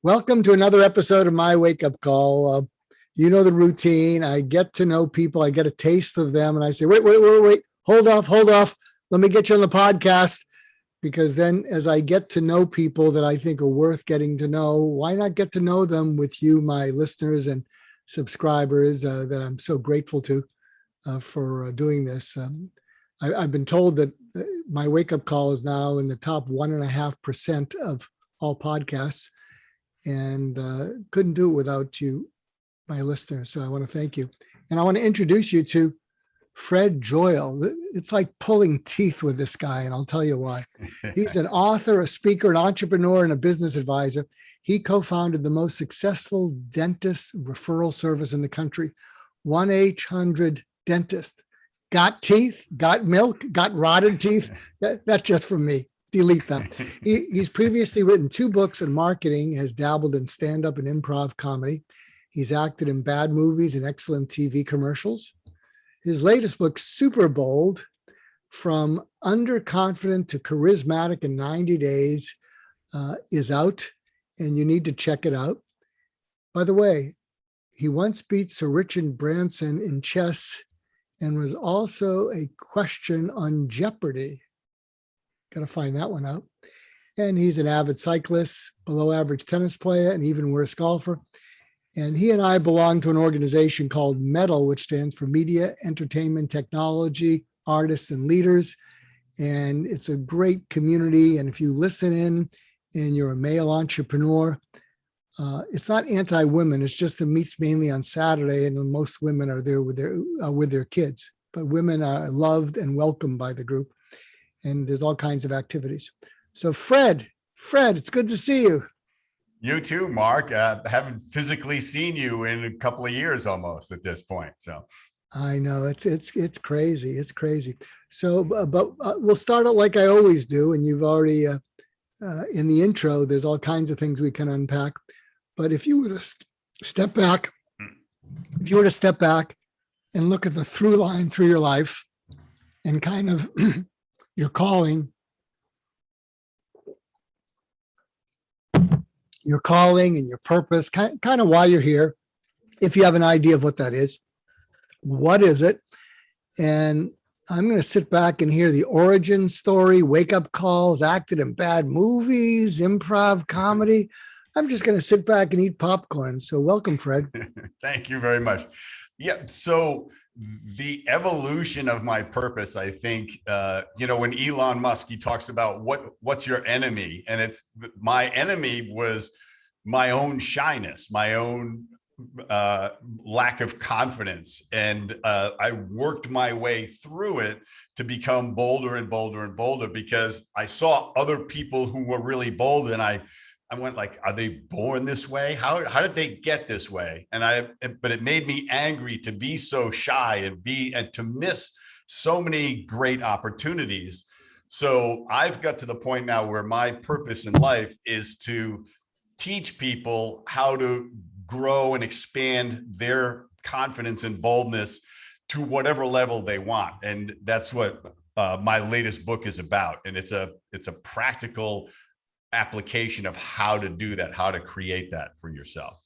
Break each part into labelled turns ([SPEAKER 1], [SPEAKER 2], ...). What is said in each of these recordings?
[SPEAKER 1] Welcome to another episode of my wake up call. You know the routine. I get to know people. I get a taste of them, and I say, wait, hold off. Let me get you on the podcast, because then as I get to know people that I think are worth getting to know, why not get to know them with you, my listeners and subscribers that I'm so grateful to for doing this. I've been told that my wake up call is now in the top 1.5% of all podcasts. And couldn't do it without you, my listeners. So I want to thank you. And I want to introduce you to Fred Joyal. It's like pulling teeth with this guy, and I'll tell you why. He's an author, a speaker, an entrepreneur, and a business advisor. He co-founded the most successful dentist referral service in the country, 1-800-DENTIST. Got teeth, got milk, got rotted teeth. That's just from me. Delete them. He's previously written 2 books in marketing, has dabbled in stand-up and improv comedy. He's acted in bad movies and excellent TV commercials. His latest book, Superbold, From Underconfident to Charismatic in 90 Days, is out, and you need to check it out. By the way, he once beat Sir Richard Branson in chess and was also a question on Jeopardy. Got to find that one out. And he's an avid cyclist, below average tennis player, and even worse golfer. And he and I belong to an organization called METAL, which stands for Media, Entertainment, Technology, Artists, and Leaders. And it's a great community. And if you listen in and you're a male entrepreneur, it's not anti-women. It's just it meets mainly on Saturday, and most women are there with their kids. But women are loved and welcomed by the group. And there's all kinds of activities. So Fred, it's good to see you.
[SPEAKER 2] You too, Mark. Haven't physically seen you in a couple of years almost at this point. So
[SPEAKER 1] I know it's crazy. It's crazy. So, but we'll start out like I always do. And you've already, in the intro, there's all kinds of things we can unpack. But if you were to step back and look at the through line through your life and kind of your calling and your purpose, kind of why you're here. If you have an idea of what that is, what is it? And I'm going to sit back and hear the origin story, wake up calls, acted in bad movies, improv comedy. I'm just going to sit back and eat popcorn. So welcome, Fred.
[SPEAKER 2] Thank you very much. Yeah. So the evolution of my purpose, I think, when Elon Musk, he talks about what's your enemy, and it's my enemy was my own shyness, my own lack of confidence. And I worked my way through it to become bolder and bolder and bolder, because I saw other people who were really bold, and I went like, are they born this way? How did they get this way? But it made me angry to be so shy and to miss so many great opportunities. So I've got to the point now where my purpose in life is to teach people how to grow and expand their confidence and boldness to whatever level they want. And that's what my latest book is about. And it's a practical application of how to do that, how to create that for yourself.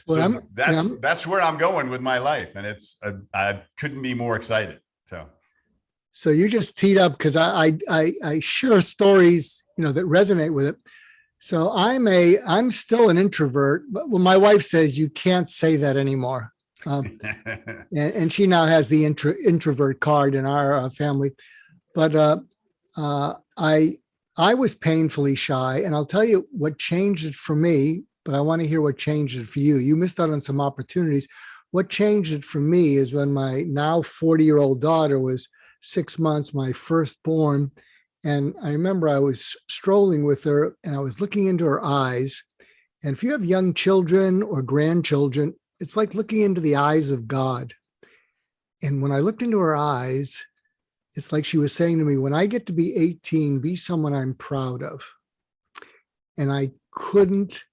[SPEAKER 2] So that's where I'm going with my life, and it's I couldn't be more excited. So
[SPEAKER 1] you just teed up, because I share stories that resonate with it. So I'm still an introvert, but well, my wife says you can't say that anymore, and she now has the introvert card in our family. But I was painfully shy, and I'll tell you what changed it for me, but I want to hear what changed it for you. You missed out on some opportunities. What changed it for me is when my now 40-year-old daughter was 6 months, my firstborn. And I remember I was strolling with her and I was looking into her eyes. And if you have young children or grandchildren, it's like looking into the eyes of God. And when I looked into her eyes, it's like she was saying to me, when I get to be 18, be someone I'm proud of. And I couldn't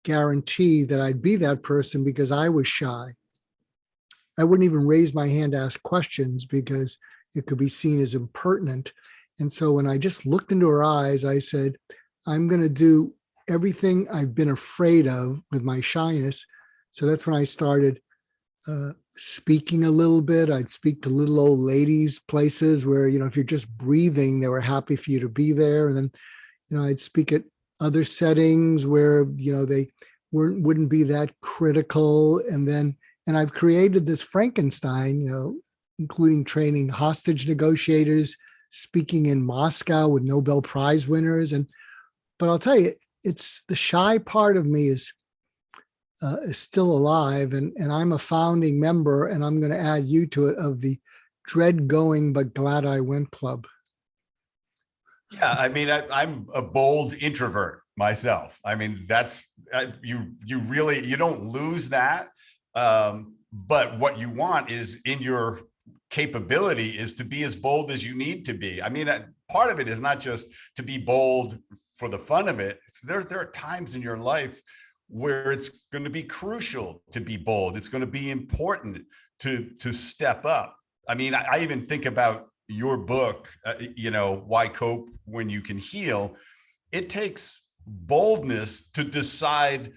[SPEAKER 1] guarantee that I'd be that person because I was shy. I wouldn't even raise my hand to ask questions because it could be seen as impertinent. And so when I just looked into her eyes, I said, I'm going to do everything I've been afraid of with my shyness. So that's when I started speaking a little bit. I'd speak to little old ladies, places where, if you're just breathing, they were happy for you to be there. And then, I'd speak at other settings where, they wouldn't be that critical. And I've created this Frankenstein, including training hostage negotiators, speaking in Moscow with Nobel Prize winners. But I'll tell you, it's the shy part of me is still alive, and I'm a founding member, and I'm going to add you to it, of the Dread Going But Glad I Went Club.
[SPEAKER 2] Yeah, I mean, I'm a bold introvert myself. I mean, that's you don't lose that. But what you want is, in your capability, is to be as bold as you need to be. I mean, part of it is not just to be bold for the fun of it. There are times in your life where it's going to be crucial to be bold. It's going to be important to step up. I mean, I even think about your book, Why Cope When You Can Heal. It takes boldness to decide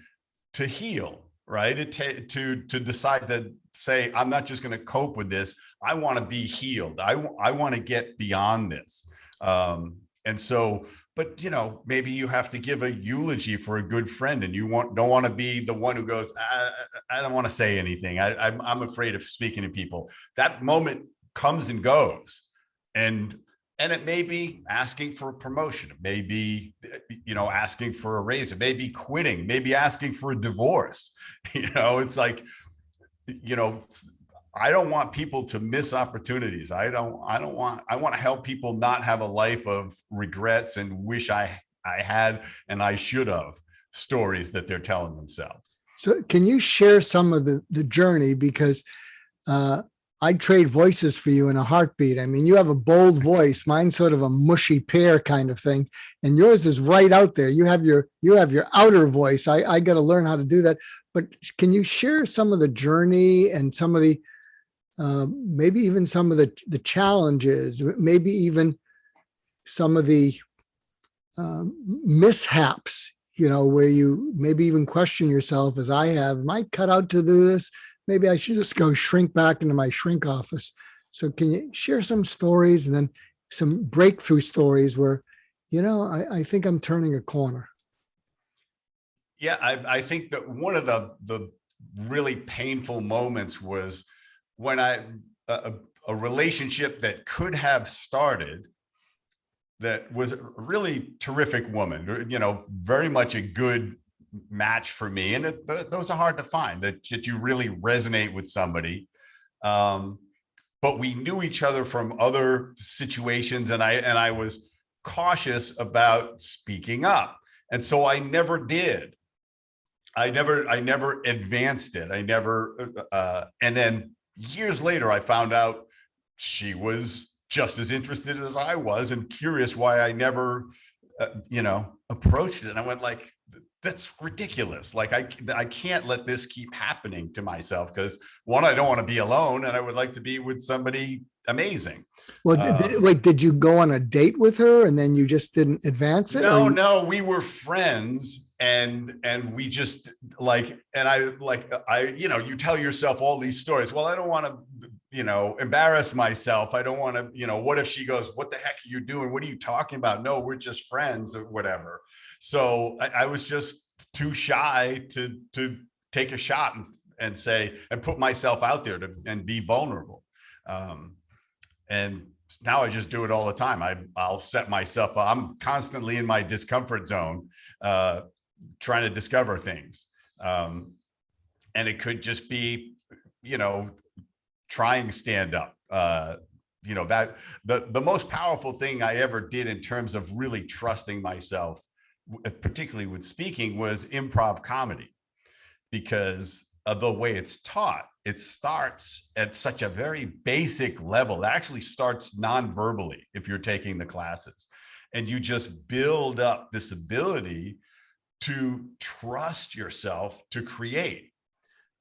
[SPEAKER 2] to heal, right? To decide to say, I'm not just going to cope with this. I want to be healed. I want to get beyond this. And so, but maybe you have to give a eulogy for a good friend, and you don't want to be the one who goes, I don't want to say anything. I'm afraid of speaking to people. That moment comes and goes. And it may be asking for a promotion. It may be, asking for a raise. It may be quitting, maybe asking for a divorce. It's like, I don't want people to miss opportunities. I want to help people not have a life of regrets and wish I had and I should have stories that they're telling themselves.
[SPEAKER 1] So can you share some of the journey? Because I'd trade voices for you in a heartbeat. I mean, you have a bold voice. Mine's sort of a mushy pear kind of thing, and yours is right out there. You have your outer voice. I got to learn how to do that. But can you share some of the journey and some of the maybe even some of the challenges, maybe even some of the mishaps, where you maybe even question yourself, as I have, am I cut out to do this? Maybe I should just go shrink back into my shrink office. So can you share some stories, and then some breakthrough stories where, I think I'm turning a corner?
[SPEAKER 2] Yeah, I think that one of the really painful moments was when a relationship that could have started, that was a really terrific woman, very much a good match for me. And those are hard to find, that you really resonate with somebody. But we knew each other from other situations, and I was cautious about speaking up. And so I never did. I never advanced it. And then years later, I found out she was just as interested as I was, and curious why I never, approached it. And I went like, that's ridiculous. Like, I can't let this keep happening to myself, because one, I don't want to be alone, and I would like to be with somebody amazing.
[SPEAKER 1] Well, wait, did you go on a date with her and then you just didn't advance it?
[SPEAKER 2] No, we were friends, and we just you tell yourself all these stories. Well, I don't want to, embarrass myself. I don't want to, what if she goes, what the heck are you doing? What are you talking about? No, we're just friends or whatever. So I was just too shy to take a shot and say, and put myself out there and be vulnerable. And now I just do it all the time. I'll set myself up. I'm constantly in my discomfort zone, trying to discover things. And it could just be, trying stand up. That the most powerful thing I ever did in terms of really trusting myself, particularly with speaking, was improv comedy, because of the way it's taught. It starts at such a very basic level. It actually starts non-verbally if you're taking the classes, and you just build up this ability to trust yourself to create,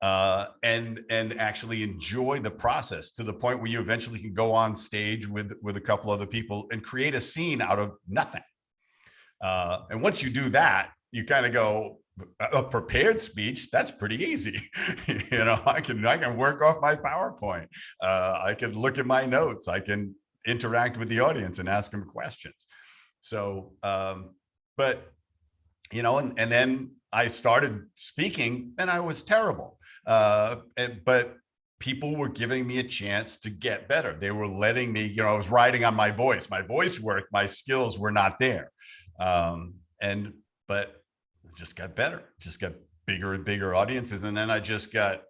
[SPEAKER 2] and actually enjoy the process, to the point where you eventually can go on stage with a couple other people and create a scene out of nothing. And once you do that, you kind of go, a prepared speech, that's pretty easy. I can work off my PowerPoint. I can look at my notes. I can interact with the audience and ask them questions. So, but, and then I started speaking and I was terrible. But people were giving me a chance to get better. They were letting me, I was riding on my voice worked, my skills were not there. But just got better, just got bigger and bigger audiences. And then I just got,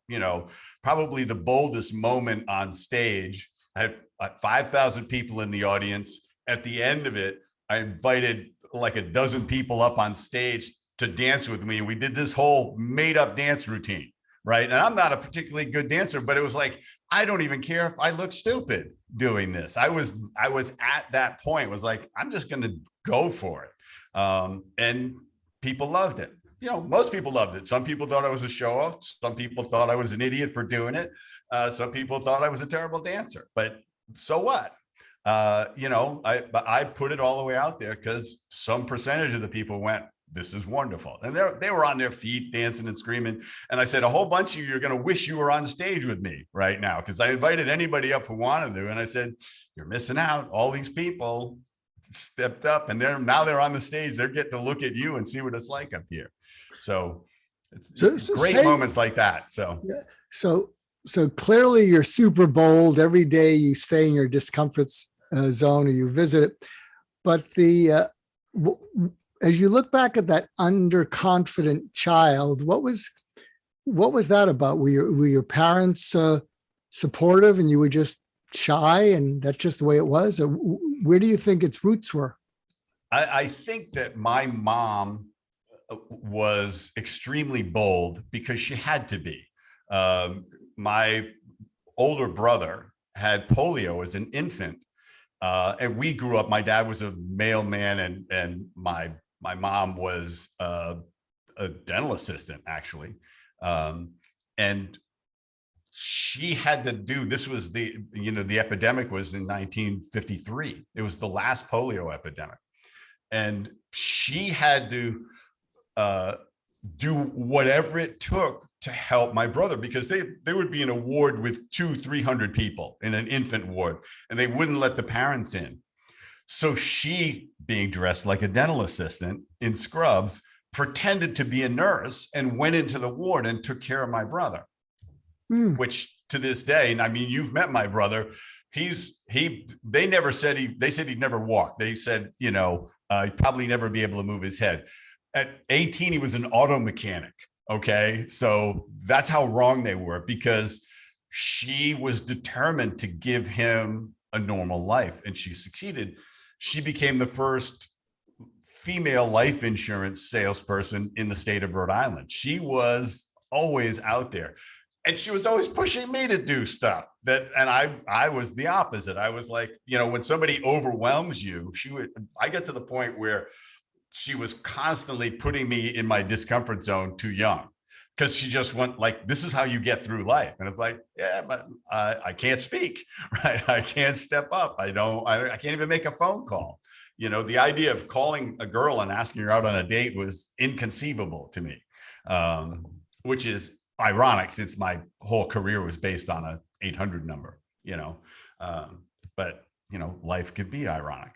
[SPEAKER 2] probably the boldest moment on stage. I had 5,000 people in the audience. At the end of it, I invited like a dozen people up on stage to dance with me. And we did this whole made up dance routine, right? And I'm not a particularly good dancer, but it was like, I don't even care if I look stupid doing this. I was at that point, was like, I'm just going to go for it. And people loved it. Most people loved it. Some people thought I was a show off. Some people thought I was an idiot for doing it. Some people thought I was a terrible dancer, but so what? I put it all the way out there because some percentage of the people went, this is wonderful. And they were on their feet dancing and screaming. And I said, a whole bunch of you are going to wish you were on stage with me right now. Cause I invited anybody up who wanted to. And I said, you're missing out. All these people stepped up and now they're on the stage. They're getting to look at you and see what it's like up here. So it's great moments like that.
[SPEAKER 1] So clearly you're super bold. Every day you stay in your discomfort zone or you visit it. But as you look back at that underconfident child, what was that about? Were your parents supportive and you were just shy and that's just the way it was? Or where do you think its roots were?
[SPEAKER 2] I think that my mom was extremely bold because she had to be. My older brother had polio as an infant. And we grew up, my dad was a mailman and my mom was a dental assistant, actually. And she had to do, this was the epidemic was in 1953. It was the last polio epidemic. And she had to do whatever it took to help my brother, because they would be in a ward with 200-300 people in an infant ward, and they wouldn't let the parents in. So she, being dressed like a dental assistant in scrubs, pretended to be a nurse and went into the ward and took care of my brother. Which to this day, and I mean, you've met my brother. They said he'd never walk. They said, he'd probably never be able to move his head. At 18, he was an auto mechanic. Okay. So that's how wrong they were, because she was determined to give him a normal life, and she succeeded. She became the first female life insurance salesperson in the state of Rhode Island. She was always out there. And she was always pushing me to do stuff and I was the opposite. I was like, when somebody overwhelms you, I get to the point where she was constantly putting me in my discomfort zone too young, because she just went like, this is how you get through life. And it's like, yeah, but I can't speak, right? I can't step up. I can't even make a phone call. The idea of calling a girl and asking her out on a date was inconceivable to me, which is ironic since my whole career was based on a 800 number, but life could be ironic.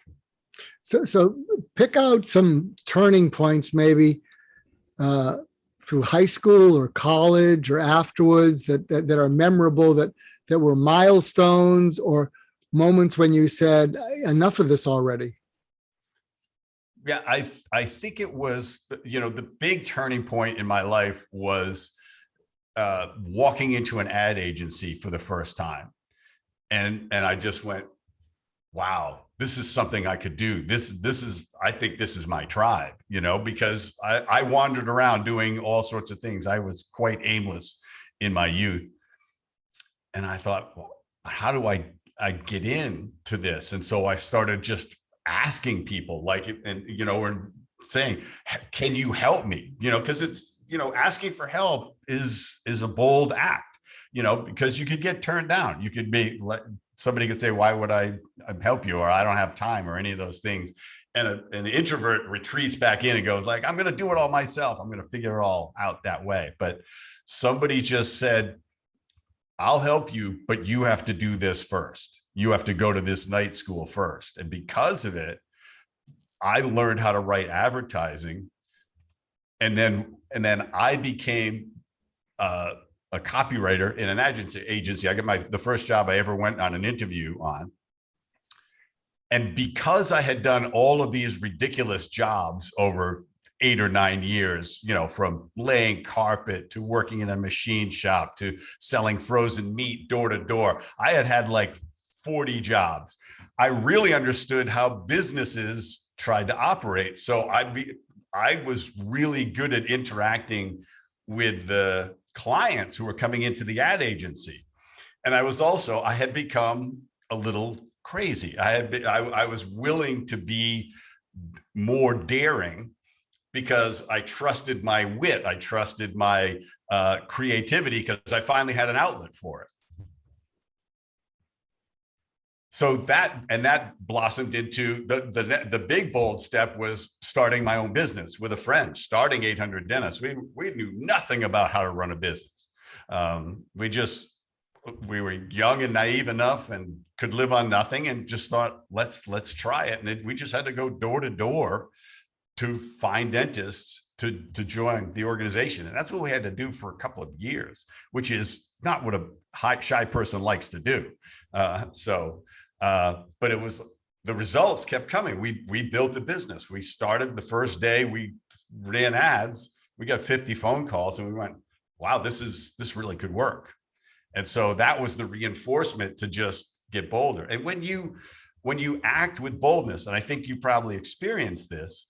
[SPEAKER 1] So pick out some turning points, maybe through high school or college or afterwards that are memorable, that were milestones or moments when you said, enough of this already.
[SPEAKER 2] Yeah, I think it was, the big turning point in my life was walking into an ad agency for the first time. And I just went, wow, this is something I could do. I think this is my tribe, because I wandered around doing all sorts of things. I was quite aimless in my youth. And I thought, well, how do I get into this? And so I started just asking people and saying, can you help me? Because it's, asking for help is a bold act, because you could get turned down. You could be like, somebody could say, why would I help you? Or I don't have time, or any of those things. and an introvert retreats back in and goes like, I'm going to do it all myself. I'm going to figure it all out that way. But somebody just said, I'll help you, but you have to do this first. You have to go to this night school first. And because of it, I learned how to write advertising. And then I became a copywriter in an agency. I got the first job I ever went on an interview on. And because I had done all of these ridiculous jobs over 8 or 9 years, you know, from laying carpet to working in a machine shop to selling frozen meat door to door, I had like 40 jobs. I really understood how businesses tried to operate. So I was really good at interacting with the clients who were coming into the ad agency. And I had become a little crazy. I was willing to be more daring because I trusted my wit. I trusted my creativity because I finally had an outlet for it. So that blossomed into the big bold step was starting my own business with a friend, starting 800 Dentists. We knew nothing about how to run a business. We were young and naive enough and could live on nothing and just thought, let's try it. And we just had to go door to door to find dentists to join the organization. And that's what we had to do for a couple of years, which is not what a shy person likes to do. But it was, the results kept coming. We built a business. We started the first day we ran ads. We got 50 phone calls and we went, wow, this really could work. And so that was the reinforcement to just get bolder. And when you act with boldness, and I think you probably experienced this,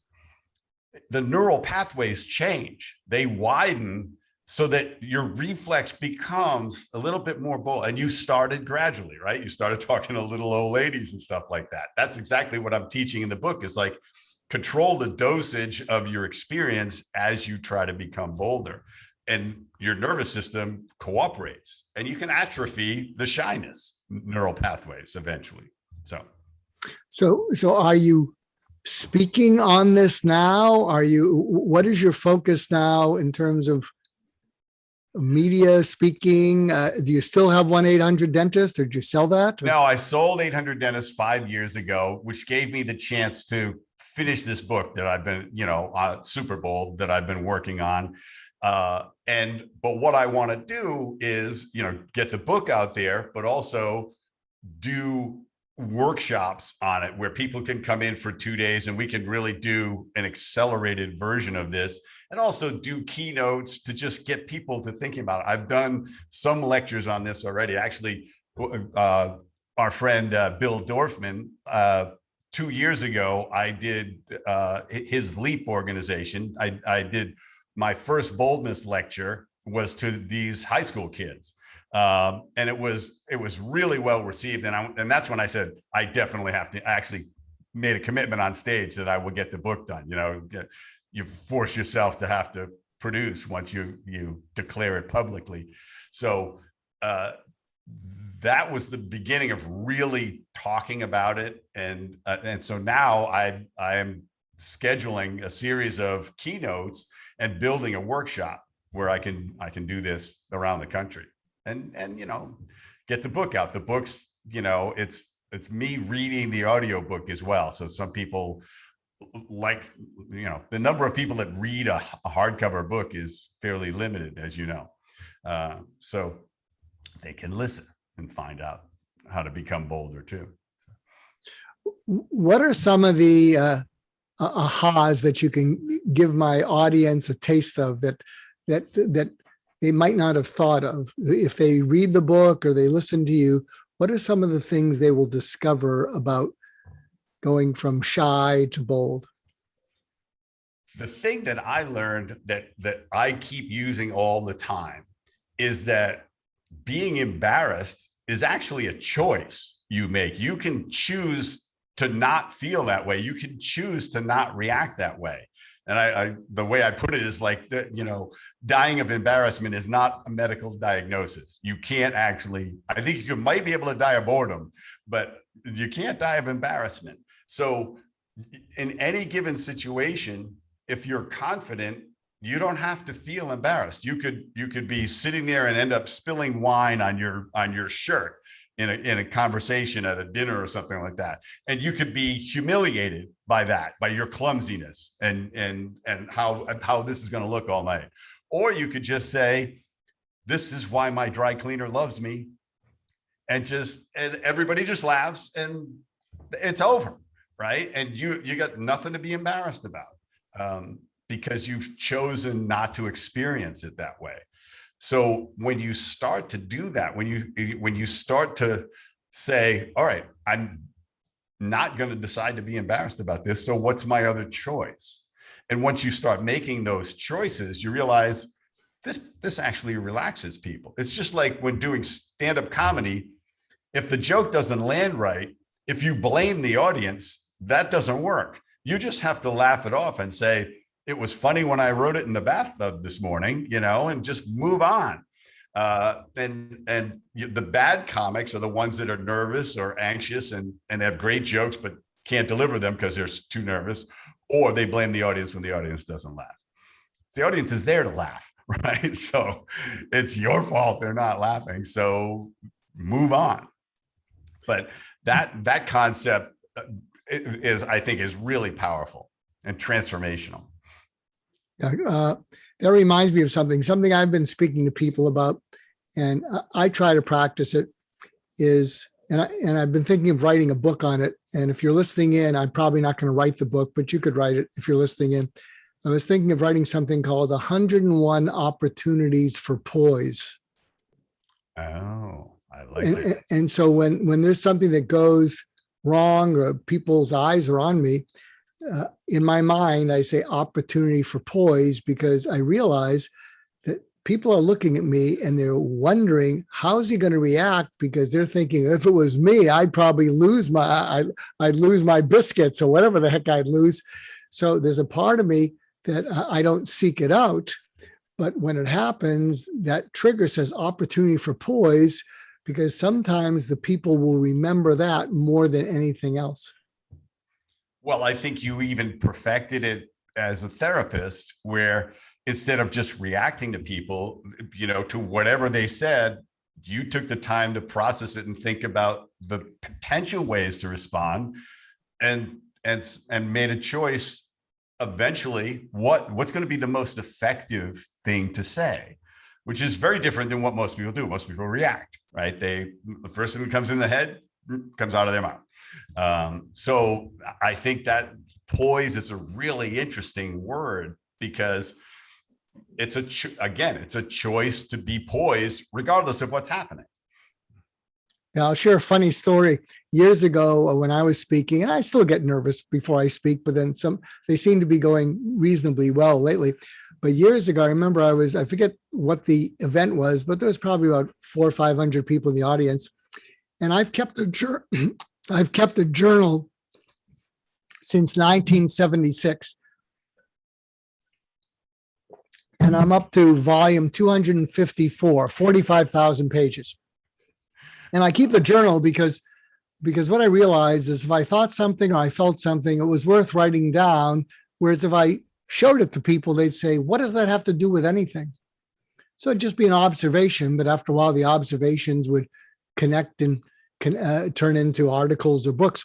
[SPEAKER 2] the neural pathways change. They widen so that your reflex becomes a little bit more bold. And you started gradually, right? You started talking to little old ladies and stuff like that. That's exactly what I'm teaching in the book, is like, control the dosage of your experience as you try to become bolder. And your nervous system cooperates, and you can atrophy the shyness neural pathways eventually.
[SPEAKER 1] So are you speaking on this now? What is your focus now in terms of media speaking? Do you still have 1-800-Dentist, or did you sell that?
[SPEAKER 2] No, I sold 800 Dentists 5 years ago, which gave me the chance to finish this book that I've been, Superbold, that I've been working on. But what I want to do is, get the book out there, but also do workshops on it where people can come in for 2 days and we can really do an accelerated version of this, and also do keynotes to just get people to thinking about it. I've done some lectures on this already. Actually, our friend Bill Dorfman, 2 years ago, I did his LEAP organization. I did my first Boldness lecture was to these high school kids. And it was really well received. And that's when I said, I definitely have to, I actually made a commitment on stage that I would get the book done. You force yourself to have to produce once you declare it publicly. So that was the beginning of really talking about it. And so now I am scheduling a series of keynotes and building a workshop where I can do this around the country and get the book out. The book's, it's me reading the audiobook as well. So some people like, the number of people that read a hardcover book is fairly limited, as you know. So they can listen and find out how to become bolder too.
[SPEAKER 1] What are some of the ahas that you can give my audience a taste of that they might not have thought of? If they read the book or they listen to you, what are some of the things they will discover about going from shy to bold?
[SPEAKER 2] The thing that I learned that I keep using all the time is that being embarrassed is actually a choice you make. You can choose to not feel that way. You can choose to not react that way. And the way I put it is like, dying of embarrassment is not a medical diagnosis. You can't actually, I think you might be able to die of boredom, but you can't die of embarrassment. So in any given situation, if you're confident, you don't have to feel embarrassed. You could be sitting there and end up spilling wine on your shirt in a conversation at a dinner or something like that. And you could be humiliated by that, by your clumsiness and how this is going to look all night. Or you could just say, this is why my dry cleaner loves me. And everybody just laughs and it's over, right? And you got nothing to be embarrassed about, because you've chosen not to experience it that way. So when you start to do that, when you start to say, all right, I'm not going to decide to be embarrassed about this, so what's my other choice? And once you start making those choices, you realize this actually relaxes people. It's just like when doing stand-up comedy, if the joke doesn't land right, if you blame the audience, that doesn't work. You just have to laugh it off and say, it was funny when I wrote it in the bathtub this morning, and just move on. And the bad comics are the ones that are nervous or anxious and have great jokes, but can't deliver them because they're too nervous, or they blame the audience when the audience doesn't laugh. The audience is there to laugh, right? So it's your fault they're not laughing. So move on. But that concept I think is really powerful and transformational.
[SPEAKER 1] That reminds me of something I've been speaking to people about, and I try to practice it and I've been thinking of writing a book on it. And if you're listening in, I'm probably not going to write the book, but you could write it if you're listening in. I was thinking of writing something called 101 Opportunities for Poise.
[SPEAKER 2] Oh, I like it.
[SPEAKER 1] And so when there's something that goes wrong or people's eyes are on me, in my mind, I say opportunity for poise, because I realize that people are looking at me and they're wondering, how is he going to react? Because they're thinking, if it was me, I'd probably I'd lose my biscuits or whatever the heck I'd lose. So there's a part of me that I don't seek it out. But when it happens, that trigger says opportunity for poise, because sometimes the people will remember that more than anything else.
[SPEAKER 2] Well, I think you even perfected it as a therapist, where instead of just reacting to people, to whatever they said, you took the time to process it and think about the potential ways to respond and made a choice eventually what's going to be the most effective thing to say, which is very different than what most people do. Most people react, right? The first thing that comes in the head comes out of their mouth. So I think that poise is a really interesting word, because it's a choice to be poised regardless of what's happening.
[SPEAKER 1] Yeah, I'll share a funny story. Years ago, when I was speaking, and I still get nervous before I speak, but then they seem to be going reasonably well lately. But years ago, I remember I forget what the event was, but there was probably about 400 or 500 people in the audience. And I've kept a journal since 1976. And I'm up to volume 254, 45,000 pages. And I keep the journal because what I realized is if I thought something or I felt something, it was worth writing down. Whereas if I showed it to people, they'd say, what does that have to do with anything? So it'd just be an observation. But after a while, the observations would connect and turn into articles or books.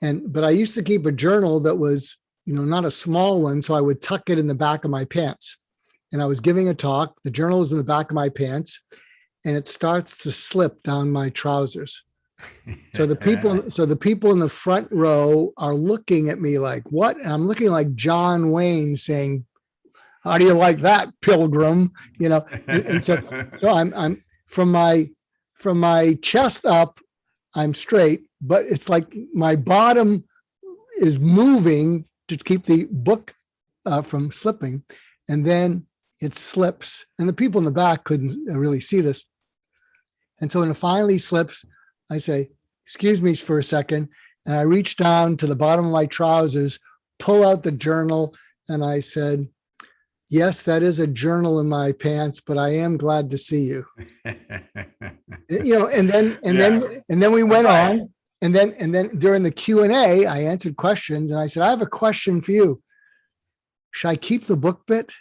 [SPEAKER 1] But I used to keep a journal that was, not a small one. So I would tuck it in the back of my pants. And I was giving a talk. The journal was in the back of my pants, and it starts to slip down my trousers. So the people in the front row are looking at me like, what? And I'm looking like John Wayne saying, how do you like that, pilgrim? And so I'm from my chest up, I'm straight, but it's like my bottom is moving to keep the book from slipping. And then it slips, and the people in the back couldn't really see this. And so when it finally slips, I say, excuse me for a second. And I reach down to the bottom of my trousers, pull out the journal. And I said, yes, that is a journal in my pants, but I am glad to see you. And then we went on. And then during the Q&A, I answered questions and I said, I have a question for you. Should I keep the book bit?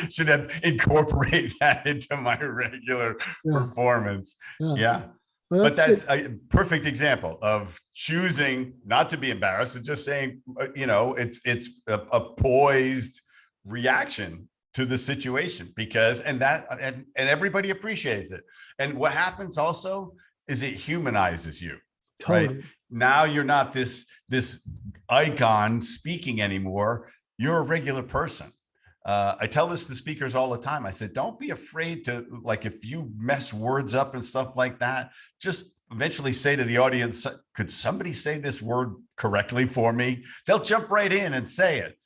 [SPEAKER 2] Should have incorporate that into my regular performance. Yeah.
[SPEAKER 1] Well,
[SPEAKER 2] But that's a perfect example of choosing not to be embarrassed and just saying, it's a poised reaction to the situation, because and everybody appreciates it. And what happens also is it humanizes you. Totally. Right? Now you're not this icon speaking anymore. You're a regular person. I tell this to speakers all the time. I said, don't be afraid to, like, if you mess words up and stuff like that, just eventually say to the audience, could somebody say this word correctly for me? They'll jump right in and say it.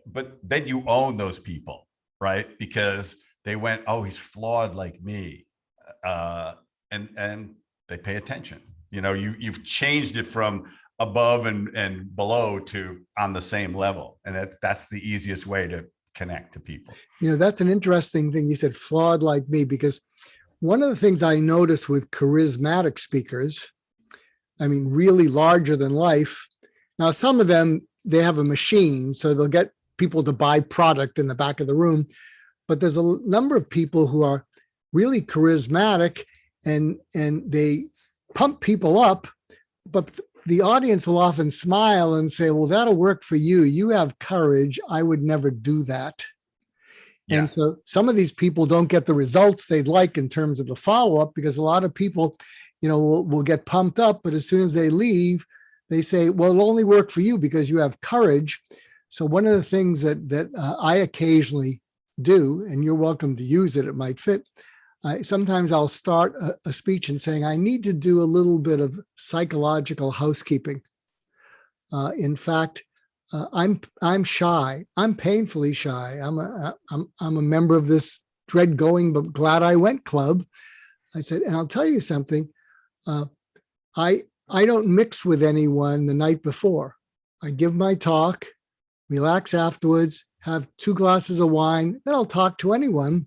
[SPEAKER 2] But then you own those people, right? Because they went, oh, he's flawed like me. And they pay attention. You've changed it from above and below to on the same level. And that's the easiest way to connect to people.
[SPEAKER 1] That's an interesting thing. You said flawed like me, because one of the things I notice with charismatic speakers, I mean, really larger than life. Now, some of them, they have a machine, so they'll get people to buy product in the back of the room. But there's a number of people who are really charismatic and they pump people up, but the audience will often smile and say, well, that'll work for you. You have courage. I would never do that. Yeah. And so some of these people don't get the results they'd like in terms of the follow-up, because a lot of people, will get pumped up, but as soon as they leave, they say, well, it'll only work for you because you have courage. So one of the things that I occasionally do, and you're welcome to use it, it might fit. Sometimes I'll start a speech and saying, I need to do a little bit of psychological housekeeping. In fact, I'm shy. I'm painfully shy. I'm a member of this dread going but glad I went club. I said, and I'll tell you something. I don't mix with anyone the night before. I give my talk, relax afterwards, have 2 glasses of wine, then I'll talk to anyone.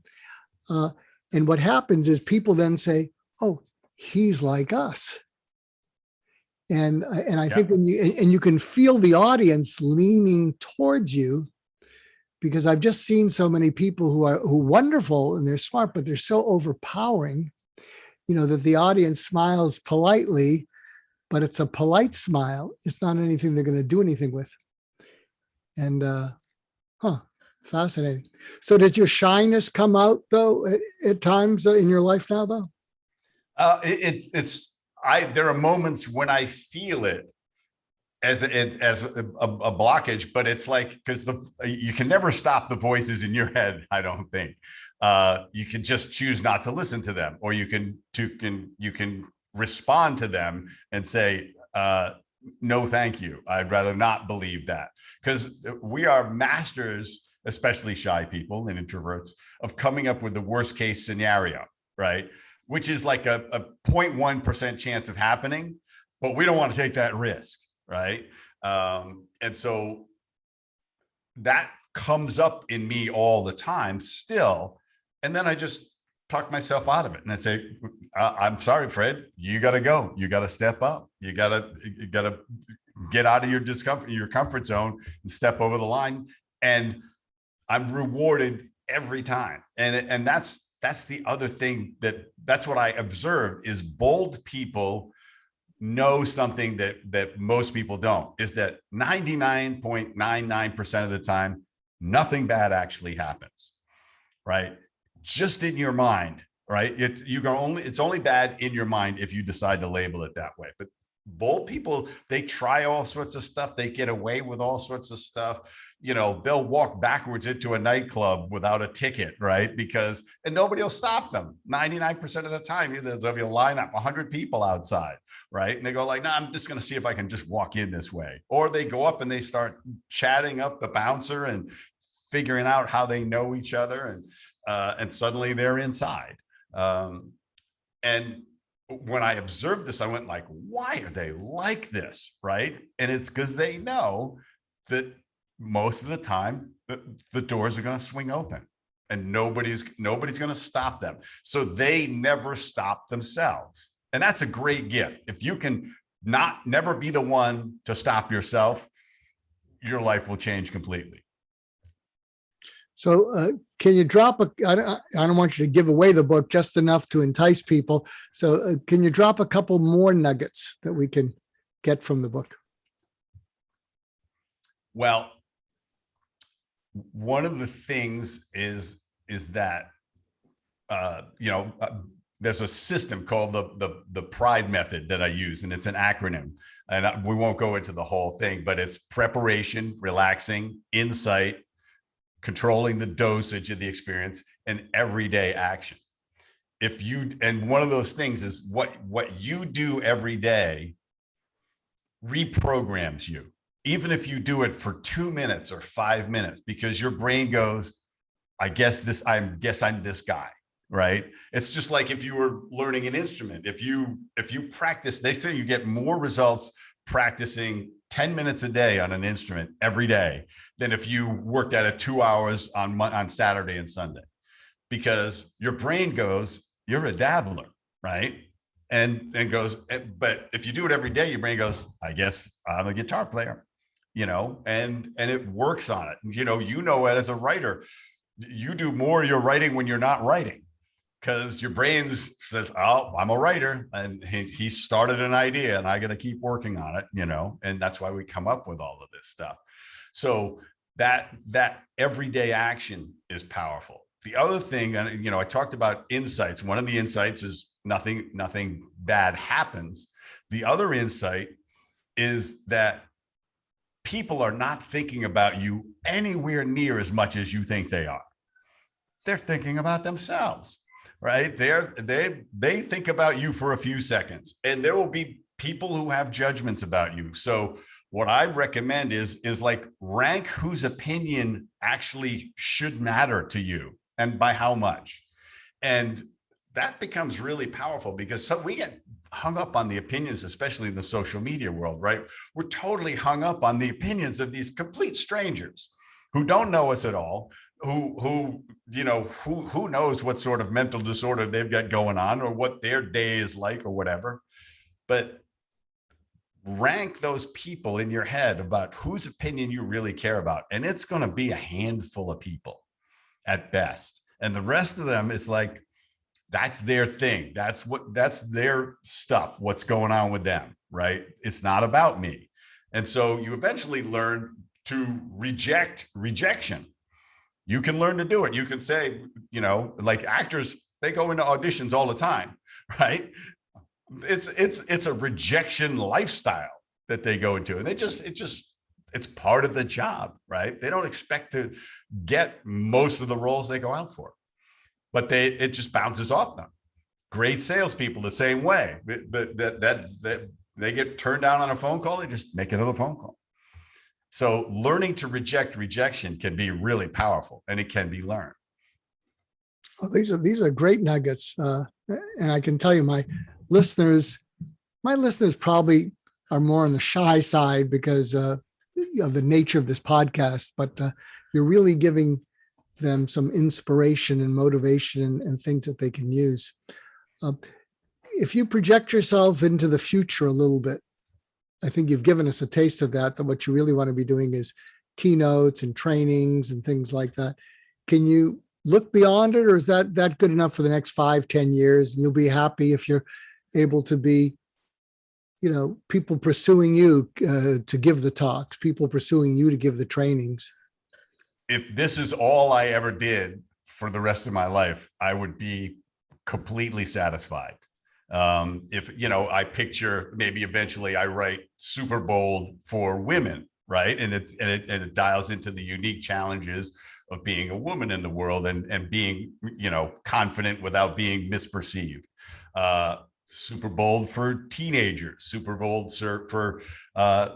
[SPEAKER 1] And what happens is people then say, oh, he's like us. And I think when you can feel the audience leaning towards you, because I've just seen so many people who are wonderful and they're smart, but they're so overpowering, that the audience smiles politely, but it's a polite smile. It's not anything they're going to do anything with. And, fascinating. So does your shyness come out though at times in your life now though?
[SPEAKER 2] There are moments when I feel it as a blockage, but it's like, because you can never stop the voices in your head. I don't think you can just choose not to listen to them, or you can respond to them and say, no, thank you. I'd rather not believe that, because we are masters, especially shy people and introverts, of coming up with the worst case scenario, right? Which is like a 0.1% chance of happening, but we don't want to take that risk, right? And so that comes up in me all the time still. And then I just talk myself out of it. And I say, I'm sorry, Fred, you got to go. You got to step up. You got to get out of your comfort zone and step over the line. And I'm rewarded every time. And that's the other thing that's what I observed is bold people know something that most people don't, is that 99.99% of the time, nothing bad actually happens, right? Just in your mind, right? It's only bad in your mind if you decide to label it that way. But bold people, they try all sorts of stuff. They get away with all sorts of stuff. They'll walk backwards into a nightclub without a ticket, right? And nobody will stop them. 99% of the time, there'll be a lineup, 100 people outside, right? And they go like, no, I'm just going to see if I can just walk in this way. Or they go up and they start chatting up the bouncer and figuring out how they know each other. And suddenly they're inside. And when I observed this, I went like, why are they like this, right? And it's because they know that most of the time the doors are going to swing open and nobody's going to stop them. So they never stop themselves. And that's a great gift. If you can never be the one to stop yourself, your life will change completely.
[SPEAKER 1] So can you drop I don't want you to give away the book, just enough to entice people. So can you drop a couple more nuggets that we can get from the book?
[SPEAKER 2] Well, one of the things is that, there's a system called the PRIDE method that I use, and it's an acronym. And we won't go into the whole thing, but it's preparation, relaxing, insight, controlling the dosage of the experience, and everyday action. And one of those things is what you do every day reprograms you, even if you do it for 2 minutes or 5 minutes, because your brain goes, I guess I'm this guy, right? It's just like if you were learning an instrument. If you practice, they say you get more results practicing 10 minutes a day on an instrument every day than if you worked at it 2 hours on Saturday and Sunday, because your brain goes, you're a dabbler, right? And goes, but if you do it every day, your brain goes, I guess I'm a guitar player, and it works on it. It as a writer, you do more of your writing when you're not writing, because your brain says, oh, I'm a writer, and he started an idea and I got to keep working on it, and that's why we come up with all of this stuff. So that everyday action is powerful. The other thing, I talked about insights. One of the insights is nothing bad happens. The other insight is that people are not thinking about you anywhere near as much as you think they are. They're thinking about themselves, right? They think about you for a few seconds, and there will be people who have judgments about you. So what I recommend is like rank whose opinion actually should matter to you and by how much. And that becomes really powerful, because we get hung up on the opinions, especially in the social media world, right? We're totally hung up on the opinions of these complete strangers who don't know us at all, who knows what sort of mental disorder they've got going on, or what their day is like, or whatever. But rank those people in your head about whose opinion you really care about. And it's going to be a handful of people at best. And the rest of them is like, that's their thing. That's their stuff. What's going on with them, right? It's not about me. And so you eventually learn to reject rejection. You can learn to do it. You can say, like actors, they go into auditions all the time, right? It's a rejection lifestyle that they go into, and it's part of the job, right? They don't expect to get most of the roles they go out for, but it just bounces off them. Great salespeople the same way. That they get turned down on a phone call, they just make another phone call. So learning to reject rejection can be really powerful, and it can be learned.
[SPEAKER 1] Oh, these are great nuggets, and I can tell you, my listeners probably are more on the shy side because of the nature of this podcast. But you're really giving them some inspiration and motivation and things that they can use. If you project yourself into the future a little bit, I think you've given us a taste of that what you really want to be doing is keynotes and trainings and things like that. Can you look beyond it, or is that good enough for the next 5-10 years? And you'll be happy if you're able to be, people pursuing you to give the talks, people pursuing you to give the trainings.
[SPEAKER 2] If this is all I ever did for the rest of my life, I would be completely satisfied. If I picture maybe eventually I write Superbold for women, right? And it dials into the unique challenges of being a woman in the world and being, confident without being misperceived. Superbold for teenagers, Superbold for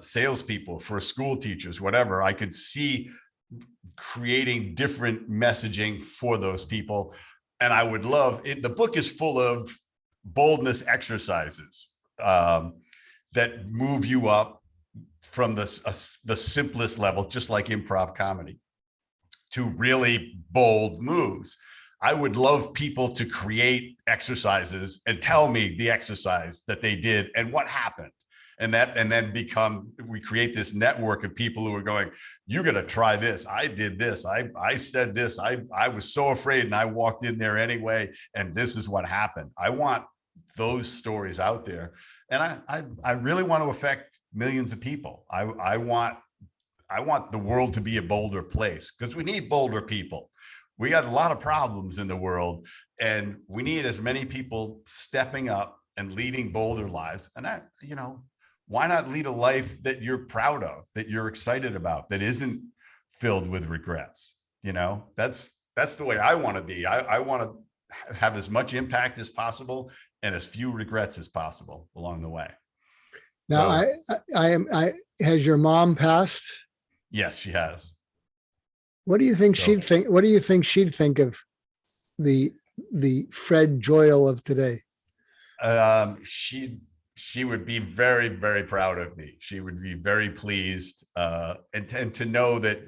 [SPEAKER 2] salespeople, for school teachers, whatever. I could see creating different messaging for those people. And I would love it. The book is full of boldness exercises that move you up from the simplest level, just like improv comedy, to really bold moves. I would love people to create exercises and tell me the exercise that they did and what happened. And then we create this network of people who are going, you got to try this. I did this. I said this. I was so afraid and I walked in there anyway. And this is what happened. I want those stories out there. And I really want to affect millions of people. I want the world to be a bolder place, because we need bolder people. We got a lot of problems in the world, and we need as many people stepping up and leading bolder lives. And that, why not lead a life that you're proud of, that you're excited about, that isn't filled with regrets? That's the way I want to be. I want to have as much impact as possible and as few regrets as possible along the way.
[SPEAKER 1] Now, so, has your mom passed?
[SPEAKER 2] Yes, she has.
[SPEAKER 1] What do you think she'd think? What do you think she'd think of the Fred Joyal of today?
[SPEAKER 2] She would be very, very proud of me. She would be very pleased, and to know that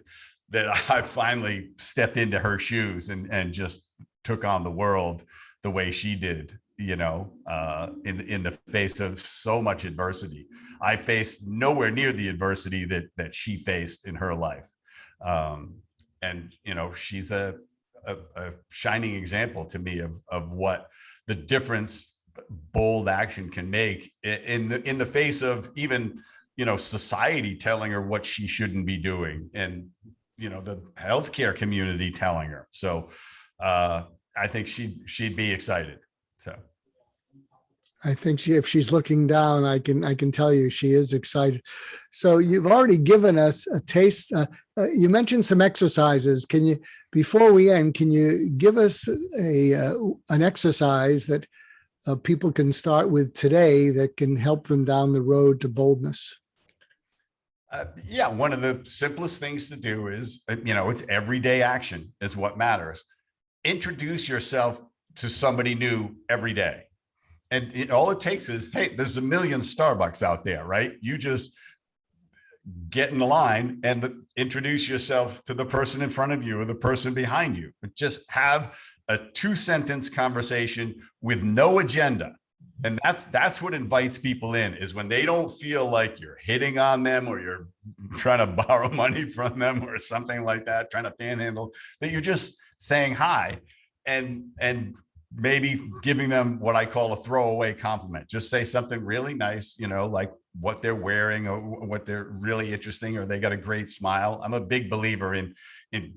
[SPEAKER 2] I finally stepped into her shoes and just took on the world the way she did. In the face of so much adversity. I faced nowhere near the adversity that she faced in her life. And she's a shining example to me of what the difference bold action can make in the face of even, society telling her what she shouldn't be doing, and, the healthcare community telling her. So I think she'd be excited. So
[SPEAKER 1] I think if she's looking down, I can tell you she is excited. So you've already given us a taste. You mentioned some exercises. Before we end, can you give us an exercise that people can start with today that can help them down the road to boldness?
[SPEAKER 2] Yeah, one of the simplest things to do is, it's everyday action is what matters. Introduce yourself to somebody new every day. And all it takes is, hey, there's a million Starbucks out there, right? You just get in the line and introduce yourself to the person in front of you or the person behind you. But just have a 2-sentence conversation with no agenda. And that's what invites people in, is when they don't feel like you're hitting on them or you're trying to borrow money from them or something like that, trying to panhandle, that you're just saying hi and maybe giving them what I call a throwaway compliment. Just say something really nice, like what they're wearing or what they're really interesting, or they got a great smile. I'm a big believer in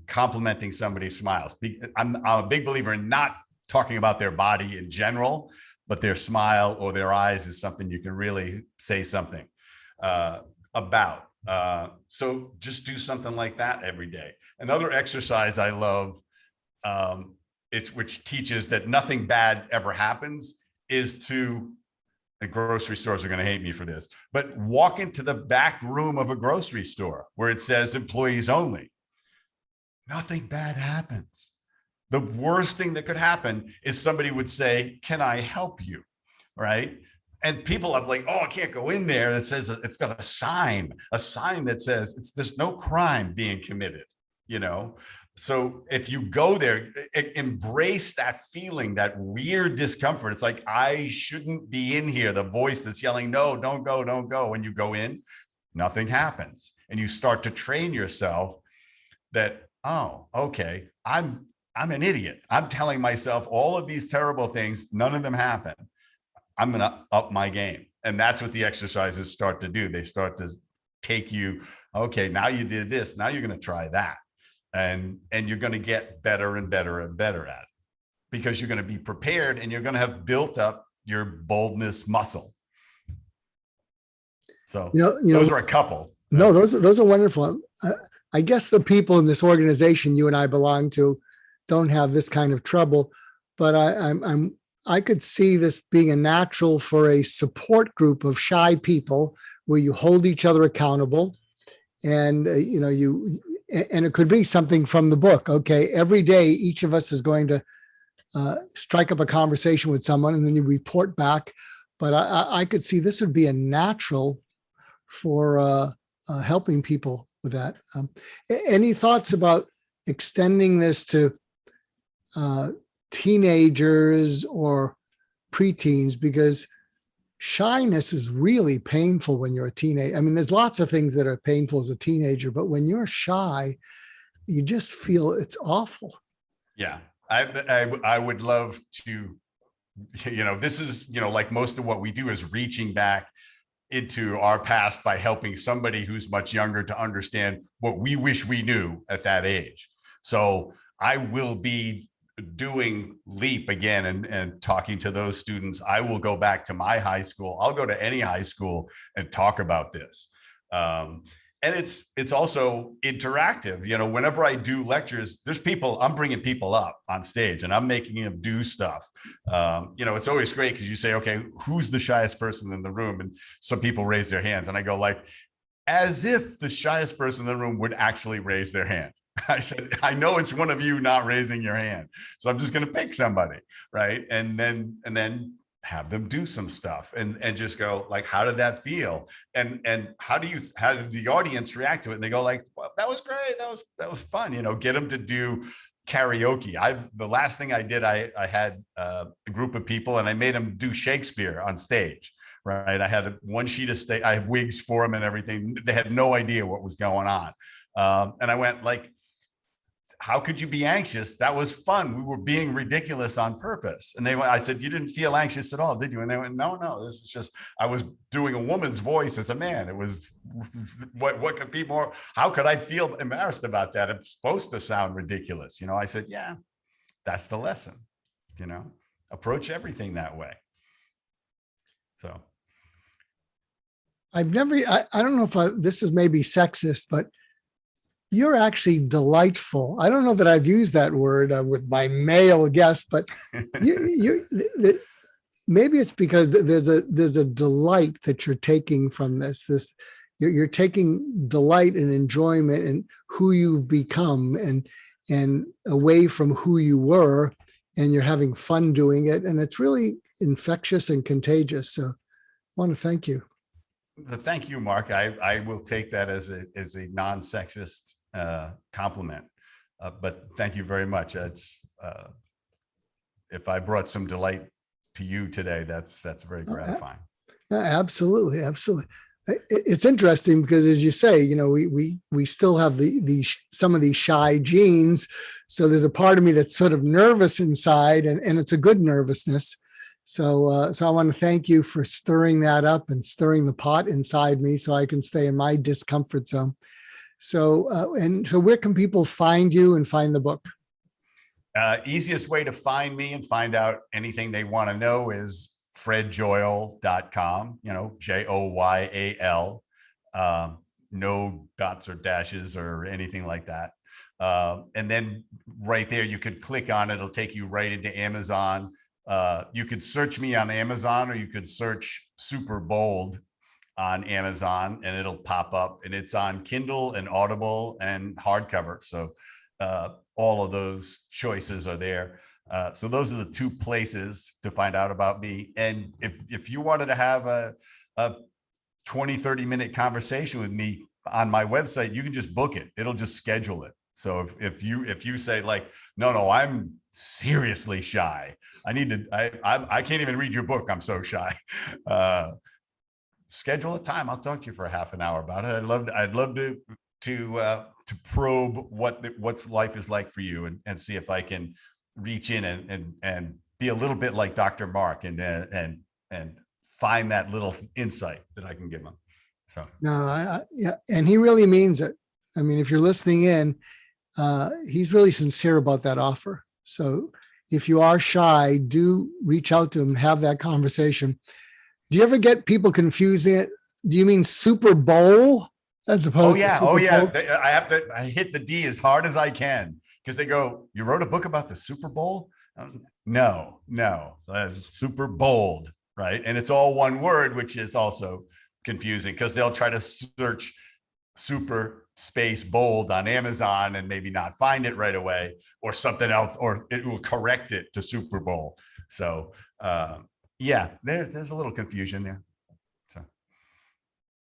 [SPEAKER 2] complimenting somebody's smiles. I'm a big believer in not talking about their body in general, but their smile or their eyes is something you can really say something about. So just do something like that every day. Another exercise I love, which teaches that nothing bad ever happens, is to, the grocery stores are going to hate me for this, but walk into the back room of a grocery store where it says employees only. Nothing bad happens. The worst thing that could happen is somebody would say, can I help you? Right? And people are like, oh, I can't go in there. That says, it's got a sign that says there's no crime being committed, So if you go there, embrace that feeling, that weird discomfort. It's like, I shouldn't be in here. The voice that's yelling, no, don't go, don't go. When you go in, nothing happens. And you start to train yourself that, oh, okay, I'm an idiot. I'm telling myself all of these terrible things. None of them happen. I'm going to up my game. And that's what the exercises start to do. They start to take you, okay, now you did this. Now you're going to try that. And you're going to get better and better and better at it, because you're going to be prepared and you're going to have built up your boldness muscle. So those are a couple.
[SPEAKER 1] No, those are wonderful. I guess the people in this organization you and I belong to don't have this kind of trouble, but I could see this being a natural for a support group of shy people where you hold each other accountable, and and it could be something from the book. Okay, every day each of us is going to strike up a conversation with someone, and then you report back. But I could see this would be a natural for helping people with that. Any thoughts about extending this to teenagers or preteens, because shyness is really painful when you're a teenager. I mean, there's lots of things that are painful as a teenager, but when you're shy, you just feel it's awful.
[SPEAKER 2] Yeah. I would love to, this is, like most of what we do is reaching back into our past by helping somebody who's much younger to understand what we wish we knew at that age. So I will be doing LEAP again and talking to those students. I will go back to my high school. I'll go to any high school and talk about this. And it's also interactive. Whenever I do lectures, there's people, I'm bringing people up on stage and I'm making them do stuff. It's always great because you say, okay, who's the shyest person in the room? And some people raise their hands and I go like, as if the shyest person in the room would actually raise their hand. I said, I know it's one of you not raising your hand. So I'm just going to pick somebody. Right. And then have them do some stuff and just go like, how did that feel? And how did the audience react to it? And they go like, well, that was great. That was fun. Get them to do karaoke. The last thing I did, I had a group of people and I made them do Shakespeare on stage. Right. I had one sheet of stage. I have wigs for them and everything. They had no idea what was going on. And I went like, how could you be anxious? That was fun. We were being ridiculous on purpose. And I said, you didn't feel anxious at all, did you? And they went, no, this is just, I was doing a woman's voice as a man. It was, what could be more, how could I feel embarrassed about that? It's supposed to sound ridiculous. I said, yeah, that's the lesson, approach everything that way. So.
[SPEAKER 1] I've never, I don't know if this is maybe sexist, but you're actually delightful. I don't know that I've used that word with my male guests, but maybe it's because there's a delight that you're taking from this. You're taking delight and enjoyment in who you've become and away from who you were, and you're having fun doing it. And it's really infectious and contagious. So I want to thank you.
[SPEAKER 2] Thank you, Mark. I will take that as a non-sexist compliment. But thank you very much. It's if I brought some delight to you today, that's very gratifying.
[SPEAKER 1] Absolutely. It's interesting because, as you say, we still have some of these shy genes. So there's a part of me that's sort of nervous inside, and it's a good nervousness. So I want to thank you for stirring that up and stirring the pot inside me so I can stay in my discomfort zone. So where can people find you and find the book?
[SPEAKER 2] Easiest way to find me and find out anything they want to know is fredjoyal.com, Joyal, no dots or dashes or anything like that. And then right there, you could click on it. It'll take you right into Amazon. You could search me on Amazon, or you could search Superbold on Amazon and it'll pop up, and it's on Kindle and Audible and hardcover. So all of those choices are there. So those are the two places to find out about me. And if you wanted to have a 20-30 minute conversation with me on my website, you can just book it. It'll just schedule it. So if you say like, no, I'm seriously shy. I can't even read your book. I'm so shy. Schedule a time. I'll talk to you for a half an hour about it. I'd love to probe what's life is like for you and see if I can reach in and be a little bit like Dr. Mark and find that little insight that I can give them. So
[SPEAKER 1] no, yeah, and he really means it. I mean, if you're listening in, he's really sincere about that offer. So if you are shy, do reach out to him, have that conversation. Do you ever get people confusing it? Do you mean Super Bowl as opposed to Super Bowl?
[SPEAKER 2] I hit the D as hard as I can because they go, you wrote a book about the Super Bowl? No, Superbold, right? And it's all one word, which is also confusing because they'll try to search super space bold on Amazon and maybe not find it right away, or something else, or it will correct it to Super Bowl. So yeah, there's a little confusion there. So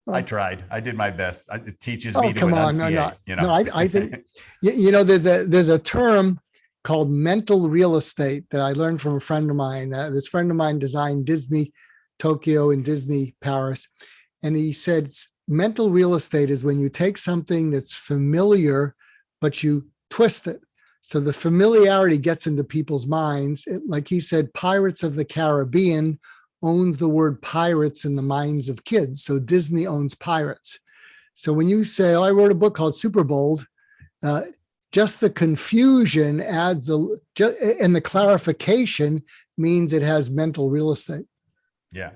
[SPEAKER 2] I tried. I did my best. It teaches me to enunciate.
[SPEAKER 1] No, I think there's a term called Mental Real Estate that I learned from a friend of mine. This friend of mine designed Disney Tokyo and Disney Paris. And he said, mental real estate is when you take something that's familiar, but you twist it. So the familiarity gets into people's minds. Like he said, Pirates of the Caribbean owns the word pirates in the minds of kids. So Disney owns pirates. So when you say, oh, I wrote a book called Superbold, just the confusion adds, and the clarification means it has mental real estate.
[SPEAKER 2] Yeah.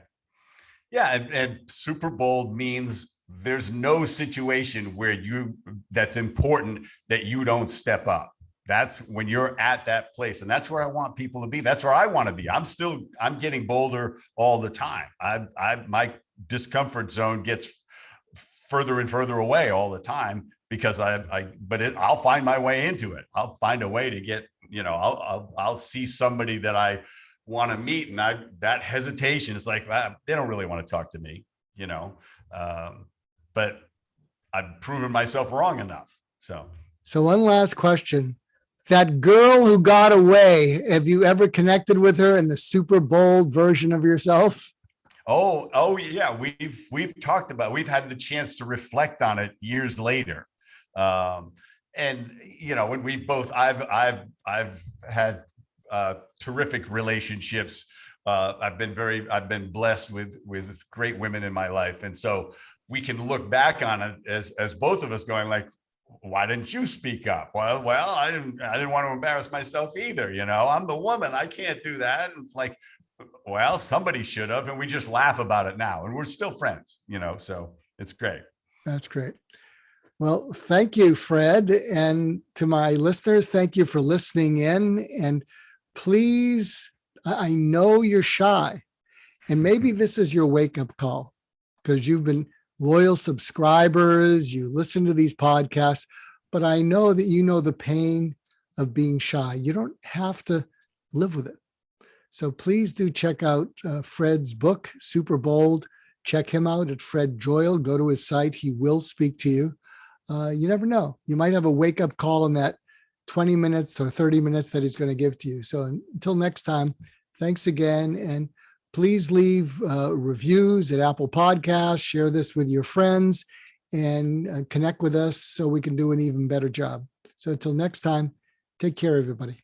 [SPEAKER 2] Yeah. And super bold means there's no situation where that's important that you don't step up. That's when you're at that place. And that's where I want people to be. That's where I want to be. I'm getting bolder all the time. My discomfort zone gets further and further away all the time because I'll find my way into it. I'll find a way to get, I'll see somebody that I want to meet. And that hesitation is like, they don't really want to talk to me, but I've proven myself wrong enough. So
[SPEAKER 1] one last question. That girl who got away, have you ever connected with her in the super bold version of yourself?
[SPEAKER 2] Oh yeah. We've talked about, we've had the chance to reflect on it years later. And when we both, I've had terrific relationships. I've been blessed with great women in my life. And so we can look back on it as both of us going like, why didn't you speak up? Well, I didn't want to embarrass myself either. I'm the woman, I can't do that. And like, well, somebody should have, and we just laugh about it now and we're still friends, so it's great.
[SPEAKER 1] That's great. Well, thank you, Fred. And to my listeners, thank you for listening in. And please, I know you're shy, and maybe this is your wake-up call because you've been loyal subscribers, you listen to these podcasts, but I know that you know the pain of being shy. You don't have to live with it. So please do check out Fred's book, Superbold. Check him out at Fred Joyal. Go to his site. He will speak to you. You never know. You might have a wake-up call in that 20 minutes or 30 minutes that he's going to give to you. So until next time, thanks again. And please leave reviews at Apple Podcasts. Share this with your friends and connect with us so we can do an even better job. So until next time, take care, everybody.